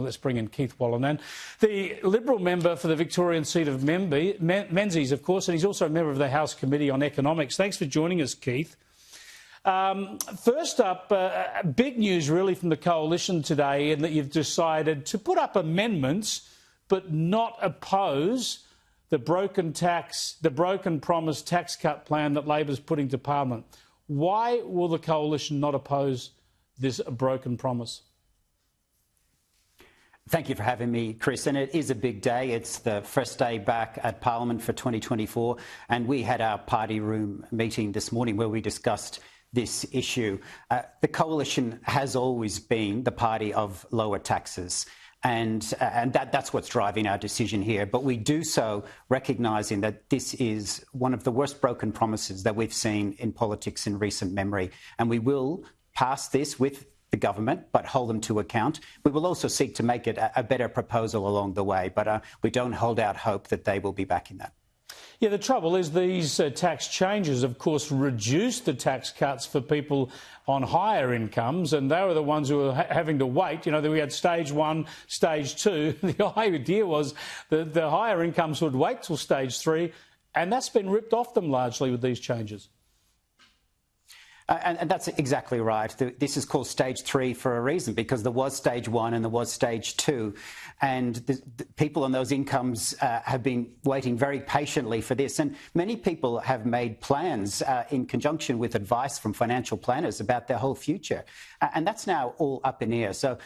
let's bring in Keith Wolahan, the Liberal member for the Victorian seat of Menzies, of course, and he's also a member of the House Committee on Economics. Thanks for joining us, Keith. First up, big news really from the Coalition today in that you've decided to put up amendments but not oppose the broken promise tax cut plan that Labor's putting to Parliament. Why will the Coalition not oppose this broken promise? Thank you for having me, Chris. And it is a big day. It's the first day back at Parliament for 2024. And we had our party room meeting this morning where we discussed this issue. The Coalition has always been the party of lower taxes. And that's what's driving our decision here. But we do so recognising that this is one of the worst broken promises that we've seen in politics in recent memory. And we will pass this with the government, but hold them to account. We will also seek to make it a better proposal along the way, but we don't hold out hope that they will be backing that. Yeah, the trouble is these tax changes, of course, reduce the tax cuts for people on higher incomes, and they were the ones who were having to wait. You know, we had stage one, stage two. The idea was that the higher incomes would wait till stage three, and that's been ripped off them largely with these changes. And that's exactly right. This is called stage three for a reason, because there was stage one and there was stage two. And the people on those incomes have been waiting very patiently for this. And many people have made plans in conjunction with advice from financial planners about their whole future. And that's now all up in air. So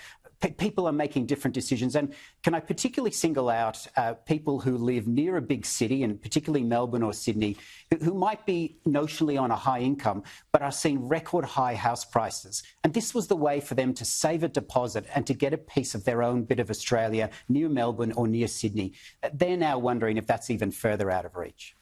people are making different decisions. And can I particularly single out people who live near a big city, and particularly Melbourne or Sydney, who might be notionally on a high income, but are seeing record high house prices. And this was the way for them to save a deposit and to get a piece of their own bit of Australia near Melbourne or near Sydney. They're now wondering if that's even further out of reach.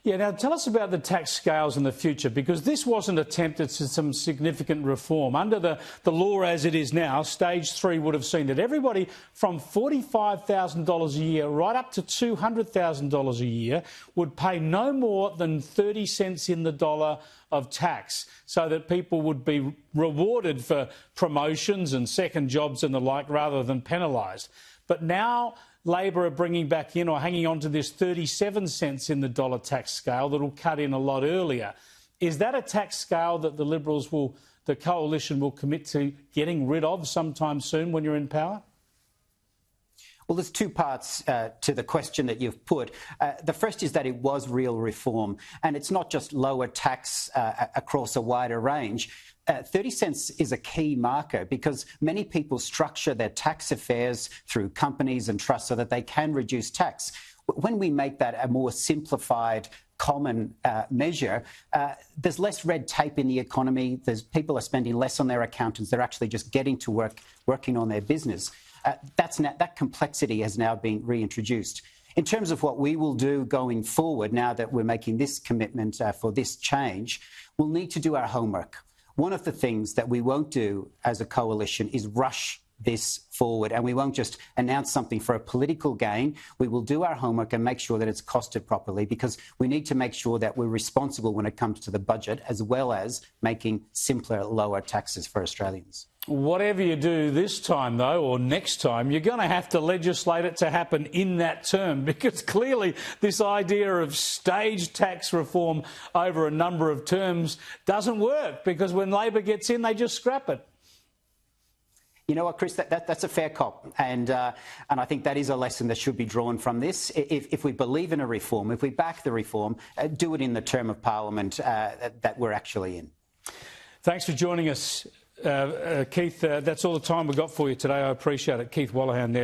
Yeah, now tell us about the tax scales in the future, because this wasn't attempted to some significant reform. Under the law as it is now, stage three would have seen that everybody from $45,000 a year right up to $200,000 a year would pay no more than 30 cents in the dollar of tax, so that people would be rewarded for promotions and second jobs and the like rather than penalised. But now Labor are bringing back in or hanging on to this 37 cents in the dollar tax scale that will cut in a lot earlier. Is that a tax scale that the Liberals the Coalition will commit to getting rid of sometime soon when you're in power? Well, there's two parts to the question that you've put. The first is that it was real reform, and it's not just lower tax across a wider range. 30 cents is a key marker because many people structure their tax affairs through companies and trusts so that they can reduce tax. When we make that a more simplified, common measure, there's less red tape in the economy. People are spending less on their accountants. They're actually just getting to work, working on their business. That complexity has now been reintroduced. In terms of what we will do going forward, now that we're making this commitment for this change, we'll need to do our homework. One of the things that we won't do as a coalition is rush this forward, and we won't just announce something for a political gain. We will do our homework and make sure that it's costed properly, because we need to make sure that we're responsible when it comes to the budget, as well as making simpler, lower taxes for Australians. Whatever you do this time, though, or next time, you're going to have to legislate it to happen in that term, because clearly this idea of staged tax reform over a number of terms doesn't work, because when Labor gets in, they just scrap it. You know what, Chris, that's a fair cop, and I think that is a lesson that should be drawn from this. If we believe in a reform, if we back the reform, do it in the term of Parliament that we're actually in. Thanks for joining us, Keith. That's all the time we've got for you today. I appreciate it. Keith Wolahan there.